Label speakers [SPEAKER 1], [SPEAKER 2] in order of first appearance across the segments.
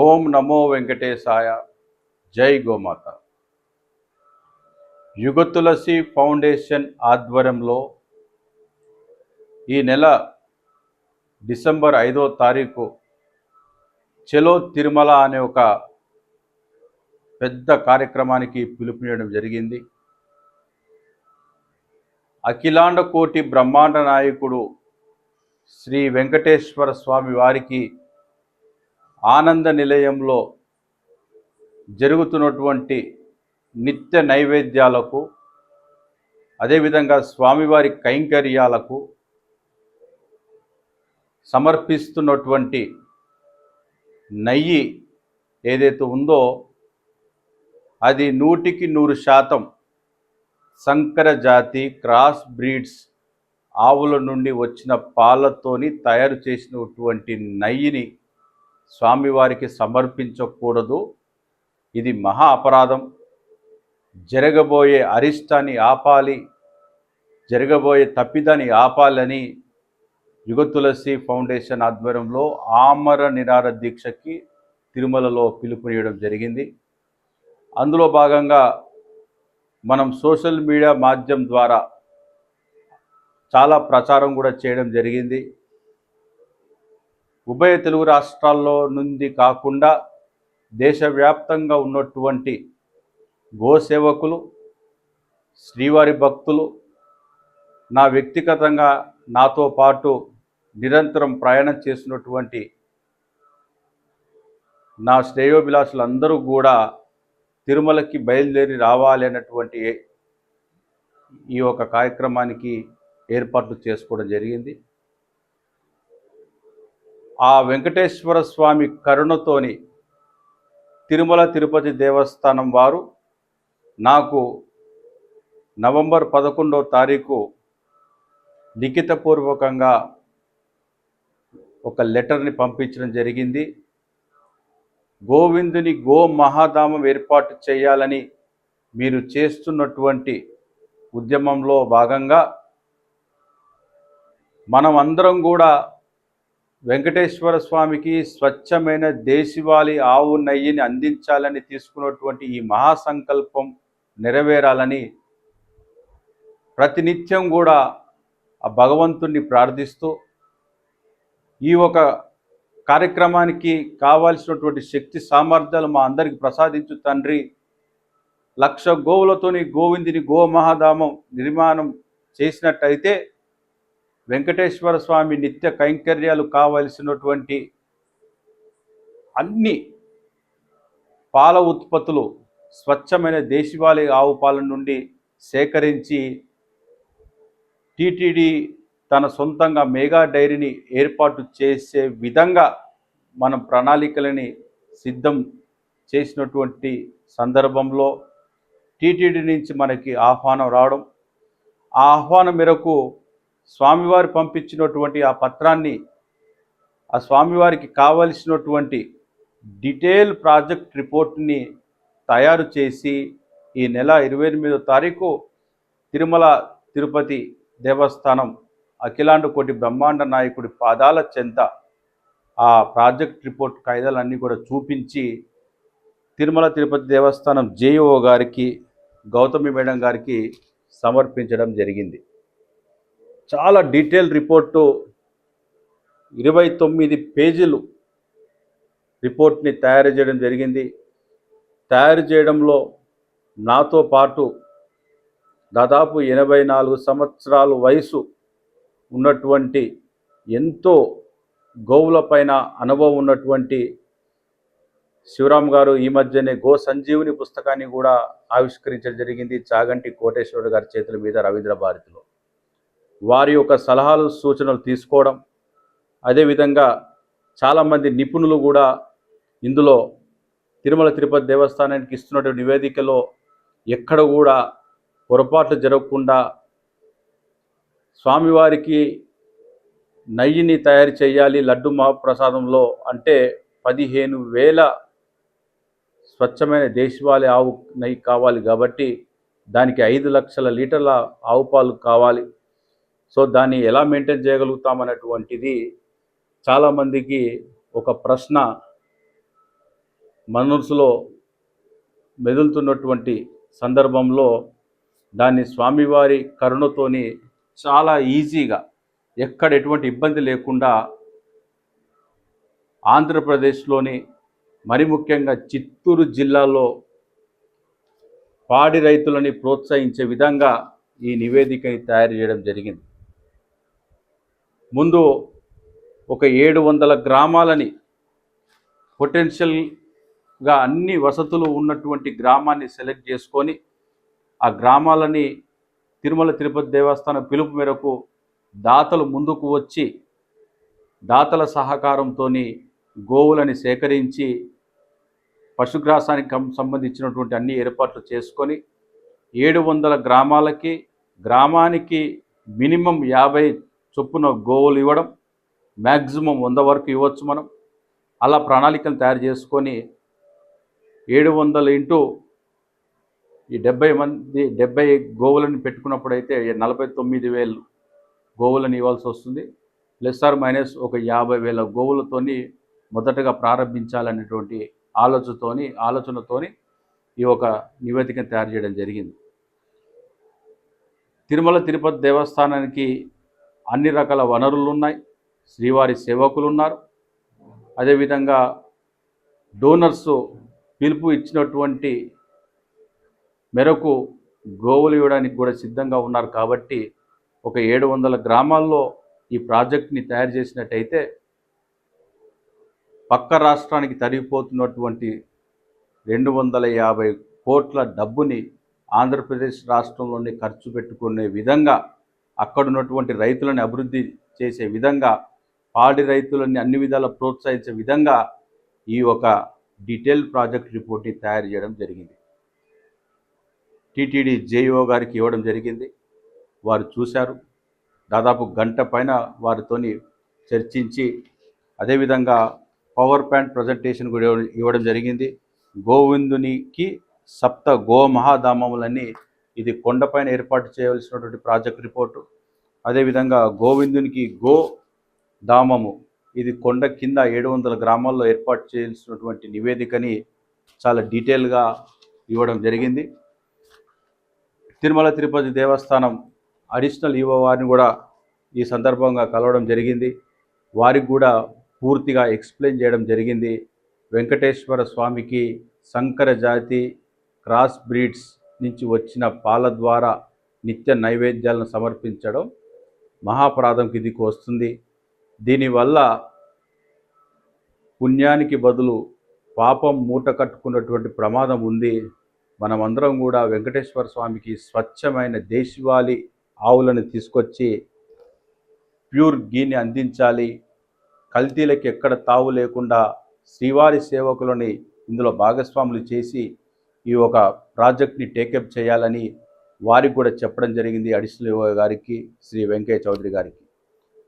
[SPEAKER 1] ఓం నమో వెంకటేశాయ. జై గోమాత. యుగ తులసి ఫౌండేషన్ ఆధ్వర్యంలో ఈ నెల డిసెంబర్ 5వ తారీఖు చలో తిరుమల అనే ఒక పెద్ద కార్యక్రమానికి పిలుపునివ్వడం జరిగింది. అఖిలాండ కోటి బ్రహ్మాండ నాయకుడు శ్రీ వెంకటేశ్వర స్వామి వారికి ఆనంద నిలయంలో జరుగుతున్నటువంటి నిత్య నైవేద్యాలకు, అదేవిధంగా స్వామివారి కైంకర్యాలకు సమర్పిస్తున్నటువంటి నెయ్యి ఏదైతే ఉందో అది 100% సంకర జాతి క్రాస్ బ్రీడ్స్ ఆవుల నుండి వచ్చిన పాలతోని తయారు చేసినటువంటి నెయ్యిని స్వామివారికి సమర్పించకూడదు. ఇది మహా అపరాధం. జరగబోయే అరిష్టాన్ని ఆపాలి, జరగబోయే తప్పిదాన్ని ఆపాలని యుగ తులసి ఫౌండేషన్ ఆధ్వర్యంలో ఆమర నిరార దీక్షకి తిరుమలలో పిలుపునివ్వడం జరిగింది. అందులో భాగంగా మనం సోషల్ మీడియా మాధ్యమం ద్వారా చాలా ప్రచారం కూడా చేయడం జరిగింది. ఉభయ తెలుగు రాష్ట్రాల్లో నుండి కాకుండా దేశవ్యాప్తంగా ఉన్నటువంటి గోసేవకులు, శ్రీవారి భక్తులు, నా వ్యక్తిగతంగా నాతో పాటు నిరంతరం ప్రయాణం చేస్తున్నటువంటి నా శ్రేయోభిలాషులందరూ కూడా తిరుమలకి బయలుదేరి రావాలి అన్నటువంటి ఈ ఒక కార్యక్రమానికి ఏర్పాట్లు చేసుకోవడం జరిగింది. ఆ వెంకటేశ్వర స్వామి కరుణతోని తిరుమల తిరుపతి దేవస్థానం వారు నాకు నవంబర్ 11వ తారీఖు లిఖితపూర్వకంగా ఒక లెటర్ని పంపించడం జరిగింది. గోవిందుని గో మహాధామం ఏర్పాటు చేయాలని మీరు చేస్తున్నటువంటి ఉద్యమంలో భాగంగా మనం అందరం కూడా వెంకటేశ్వర స్వామికి స్వచ్ఛమైన దేశవాళీ ఆవు నెయ్యిని అందించాలని తీసుకున్నటువంటి ఈ మహాసంకల్పం నెరవేరాలని ప్రతినిత్యం కూడా ఆ భగవంతుణ్ణి ప్రార్థిస్తూ ఈ ఒక కార్యక్రమానికి కావాల్సినటువంటి శక్తి సామర్థ్యాలు మా అందరికి ప్రసాదించు తండ్రి. 1,00,000 గోవులతోని గోవిందుని గో మహాధామం నిర్మాణం చేసినట్టయితే వెంకటేశ్వర స్వామి నిత్య కైంకర్యాలు కావలసినటువంటి అన్ని పాల ఉత్పత్తులు స్వచ్ఛమైన దేశవాళీ ఆవు పాల నుండి సేకరించి టీటీడీ తన సొంతంగా మెగా డైరీని ఏర్పాటు చేసే విధంగా మనం ప్రణాళికలని సిద్ధం చేసినటువంటి సందర్భంలో టీటీడీ నుంచి మనకి ఆహ్వానం రావడం, ఆ ఆహ్వానం మేరకు స్వామివారు పంపించినటువంటి ఆ పత్రాన్ని ఆ స్వామివారికి కావలసినటువంటి డీటెయిల్ ప్రాజెక్ట్ రిపోర్ట్ని తయారు చేసి ఈ నెల 28వ తారీఖు తిరుమల తిరుపతి దేవస్థానం అఖిలాండ కోటి బ్రహ్మాండ నాయకుడి పాదాల చెంత ఆ ప్రాజెక్ట్ రిపోర్ట్ కాయిదాలన్నీ కూడా చూపించి తిరుమల తిరుపతి దేవస్థానం జేఈఓ గారికి, గౌతమి మేడం గారికి సమర్పించడం జరిగింది. చాలా డీటెయిల్ రిపోర్టు 29 పేజీలు రిపోర్ట్ని తయారు చేయడం జరిగింది. తయారు చేయడంలో నాతో పాటు దాదాపు 84 సంవత్సరాల వయసు ఉన్నటువంటి ఎంతో గోవుల పైన అనుభవం ఉన్నటువంటి శివరామ్ గారు ఈ మధ్యనే గో సంజీవుని పుస్తకాన్ని కూడా ఆవిష్కరించడం జరిగింది చాగంటి కోటేశ్వర గారి చేతుల మీద రవీంద్ర భారతిలో. వారి యొక్క సలహాలు సూచనలు తీసుకోవడం, అదేవిధంగా చాలామంది నిపుణులు కూడా ఇందులో తిరుమల తిరుపతి దేవస్థానానికి ఇస్తున్నటువంటి నివేదికలో ఎక్కడ కూడా పొరపాట్లు జరగకుండా స్వామివారికి నెయ్యిని తయారు చేయాలి లడ్డు మహాప్రసాదంలో అంటే 15,000 స్వచ్ఛమైన దేశవాళీ ఆవు నెయ్యి కావాలి కాబట్టి దానికి 5 లక్షల లీటర్ల ఆవు పాలు కావాలి. సో దాన్ని ఎలా మెయింటైన్ చేయగలుగుతామన్నటువంటిది చాలామందికి ఒక ప్రశ్న మనసులో మెదులుతున్నటువంటి సందర్భంలో దాన్ని స్వామివారి కరుణతోని చాలా ఈజీగా ఎక్కడ ఎటువంటి ఇబ్బంది లేకుండా ఆంధ్రప్రదేశ్లోని మరి ముఖ్యంగా చిత్తూరు జిల్లాలో పాడి రైతులని ప్రోత్సహించే విధంగా ఈ నివేదికని తయారు చేయడం జరిగింది. ముందు ఒక 700 గ్రామాలని పొటెన్షియల్గా అన్ని వసతులు ఉన్నటువంటి గ్రామాన్ని సెలెక్ట్ చేసుకొని ఆ గ్రామాలని తిరుమల తిరుపతి దేవస్థానం పిలుపు మేరకు దాతలు ముందుకు వచ్చి దాతల సహకారంతో గోవులని సేకరించి పశుగ్రాసానికి సంబంధించినటువంటి అన్ని ఏర్పాట్లు చేసుకొని 700 గ్రామాలకి గ్రామానికి మినిమం 50 చొప్పున గోవులు ఇవ్వడం, మ్యాక్సిమం 100 వరకు ఇవ్వచ్చు మనం. అలా ప్రణాళికలు తయారు చేసుకొని 700 ఇంటూ ఈ 70 గోవులను పెట్టుకున్నప్పుడైతే 49,000 గోవులను ఇవ్వాల్సి వస్తుంది. ప్లస్ ఆర్ మైనస్ ఒక 50,000 గోవులతోని మొదటగా ప్రారంభించాలనేటువంటి ఆలోచనతోని ఈ ఒక నివేదికను తయారు చేయడం జరిగింది. తిరుమల తిరుపతి దేవస్థానానికి అన్ని రకాల వనరులు ఉన్నాయి, శ్రీవారి సేవకులు ఉన్నారు, అదేవిధంగా డోనర్స్ పిలుపు ఇచ్చినటువంటి మేరకు గోవులు ఇవ్వడానికి కూడా సిద్ధంగా ఉన్నారు. కాబట్టి ఒక 700 గ్రామాల్లో ఈ ప్రాజెక్ట్ని తయారు చేసినట్టయితే పక్క రాష్ట్రానికి తరిగిపోతున్నటువంటి 250 కోట్ల డబ్బుని ఆంధ్రప్రదేశ్ రాష్ట్రంలోనే ఖర్చు పెట్టుకునే విధంగా, అక్కడున్నటువంటి రైతులను అభివృద్ధి చేసే విధంగా, పాడి రైతులని అన్ని విధాలా ప్రోత్సహించే విధంగా ఈ ఒక డీటెయిల్ ప్రాజెక్ట్ రిపోర్ట్ని తయారు చేయడం జరిగింది. టీటీడీ జేఈఓ గారికి ఇవ్వడం జరిగింది. వారు చూశారు. దాదాపు గంట పైన వారితోని చర్చించి అదేవిధంగా పవర్ పాయింట్ ప్రజెంటేషన్ కూడా ఇవ్వడం జరిగింది. గోవిందునికి సప్త గో మహాధామములని ఇది కొండపైన ఏర్పాటు చేయవలసినటువంటి ప్రాజెక్ట్ రిపోర్టు. అదేవిధంగా గోవిందునికి గో ధామము ఇది కొండ కింద 700 గ్రామాల్లో ఏర్పాటు చేయాల్సినటువంటి నివేదికని చాలా డీటెయిల్గా ఇవ్వడం జరిగింది. తిరుమల తిరుపతి దేవస్థానం అడిషనల్ ఈవో వారిని కూడా ఈ సందర్భంగా కలవడం జరిగింది. వారికి కూడా పూర్తిగా ఎక్స్ప్లెయిన్ చేయడం జరిగింది. వెంకటేశ్వర స్వామికి సంకర జాతి క్రాస్ బ్రీడ్స్ నుంచి వచ్చిన పాల ద్వారా నిత్య నైవేద్యాలను సమర్పించడం మహాపరాధం కిందికి వస్తుంది. దీనివల్ల పుణ్యానికి బదులు పాపం మూట కట్టుకున్నటువంటి ప్రమాదం ఉంది. మనమందరం కూడా వెంకటేశ్వర స్వామికి స్వచ్ఛమైన దేశవాళీ ఆవులను తీసుకొచ్చి ప్యూర్ గీని అందించాలి. కల్తీలకి ఎక్కడ తావు లేకుండా శ్రీవారి సేవకులని ఇందులో భాగస్వాములు చేసి ఈ ఒక ప్రాజెక్ట్ని టేకప్ చేయాలని వారికి కూడా చెప్పడం జరిగింది. అడిషనల్ ఈవో గారికి, శ్రీ వెంకయ్య చౌదరి గారికి.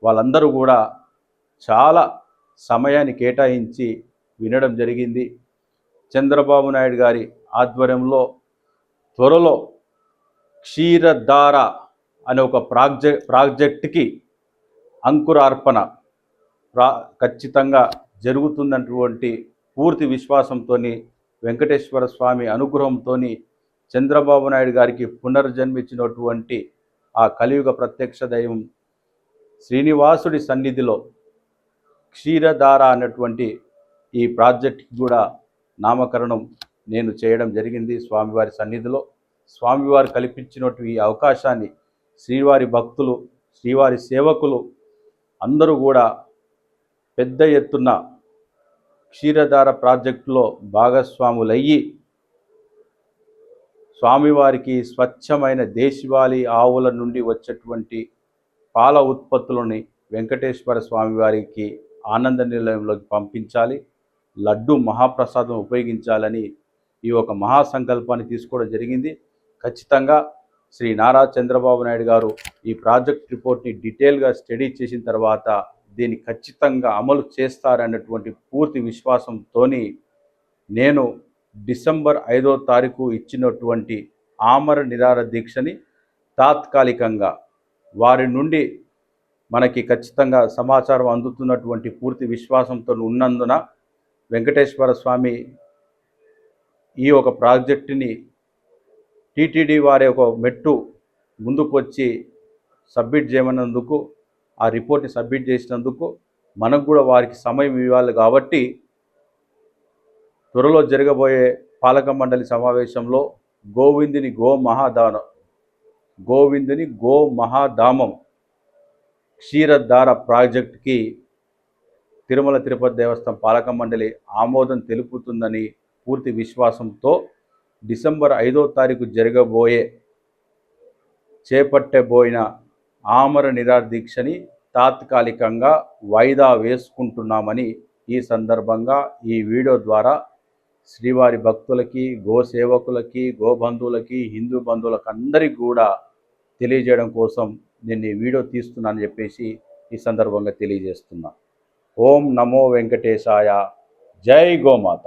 [SPEAKER 1] వాళ్ళందరూ కూడా చాలా సమయాన్ని కేటాయించి వినడం జరిగింది. చంద్రబాబు నాయుడు గారి ఆధ్వర్యంలో త్వరలో క్షీరధార అనే ఒక ప్రాజెక్ట్కి అంకురార్పణ ఖచ్చితంగా జరుగుతున్నటువంటి పూర్తి విశ్వాసంతో, వెంకటేశ్వర స్వామి అనుగ్రహంతో, చంద్రబాబు నాయుడు గారికి పునర్జన్మించినటువంటి ఆ కలియుగ ప్రత్యక్ష దైవం శ్రీనివాసుడి సన్నిధిలో క్షీరధార అన్నటువంటి ఈ ప్రాజెక్ట్కి కూడా నామకరణం నేను చేయడం జరిగింది స్వామివారి సన్నిధిలో. స్వామివారు కల్పించినట్టు ఈ అవకాశాన్ని శ్రీవారి భక్తులు, శ్రీవారి సేవకులు అందరూ కూడా పెద్ద ఎత్తున క్షీరధార ప్రాజెక్టులో భాగస్వాములయ్యి స్వామివారికి స్వచ్ఛమైన దేశవాళీ ఆవుల నుండి వచ్చేటువంటి పాల ఉత్పత్తులని వెంకటేశ్వర స్వామివారికి ఆనంద నిలయంలోకి పంపించాలి, లడ్డు మహాప్రసాదం ఉపయోగించాలని ఈ ఒక మహాసంకల్పాన్ని తీసుకోవడం జరిగింది. ఖచ్చితంగా శ్రీ నారా చంద్రబాబు నాయుడు గారు ఈ ప్రాజెక్ట్ రిపోర్ట్ని డీటెయిల్గా స్టడీ చేసిన తర్వాత దీన్ని ఖచ్చితంగా అమలు చేస్తారన్నటువంటి పూర్తి విశ్వాసంతో నేను డిసెంబర్ 5వ తారీఖు ఇచ్చినటువంటి ఆమర నిరాహార దీక్షని తాత్కాలికంగా వారి నుండి మనకి ఖచ్చితంగా సమాచారం అందుతున్నటువంటి పూర్తి విశ్వాసంతో ఉన్నందున వెంకటేశ్వర స్వామి ఈ ఒక ప్రాజెక్టుని టీటీడీ వారి ఒక మెట్టు ముందుకు వచ్చి సబ్మిట్ చేయమన్నందుకు, ఆ రిపోర్ట్ని సబ్మిట్ చేసినందుకు మనకు కూడా వారికి సమయం ఇవ్వాలి. కాబట్టి త్వరలో జరగబోయే పాలక మండలి సమావేశంలో గోవిందుని గో మహాధామం క్షీరధార ప్రాజెక్టుకి తిరుమల తిరుపతి దేవస్థానం పాలక మండలి ఆమోదం తెలుపుతుందని పూర్తి విశ్వాసంతో డిసెంబర్ 5వ తారీఖు చేపట్టబోయిన ఆమర నిరాహార దీక్షని తాత్కాలికంగా వాయిదా వేసుకుంటున్నామని ఈ సందర్భంగా ఈ వీడియో ద్వారా శ్రీవారి భక్తులకి, గో సేవకులకి, గోబంధువులకి, హిందూ బంధువులకు అందరికీ కూడా తెలియజేయడం కోసం నేను ఈ వీడియో తీస్తున్నానని చెప్పేసి ఈ సందర్భంగా తెలియజేస్తున్నా. ఓం నమో వెంకటేశాయ. జై గోమాత.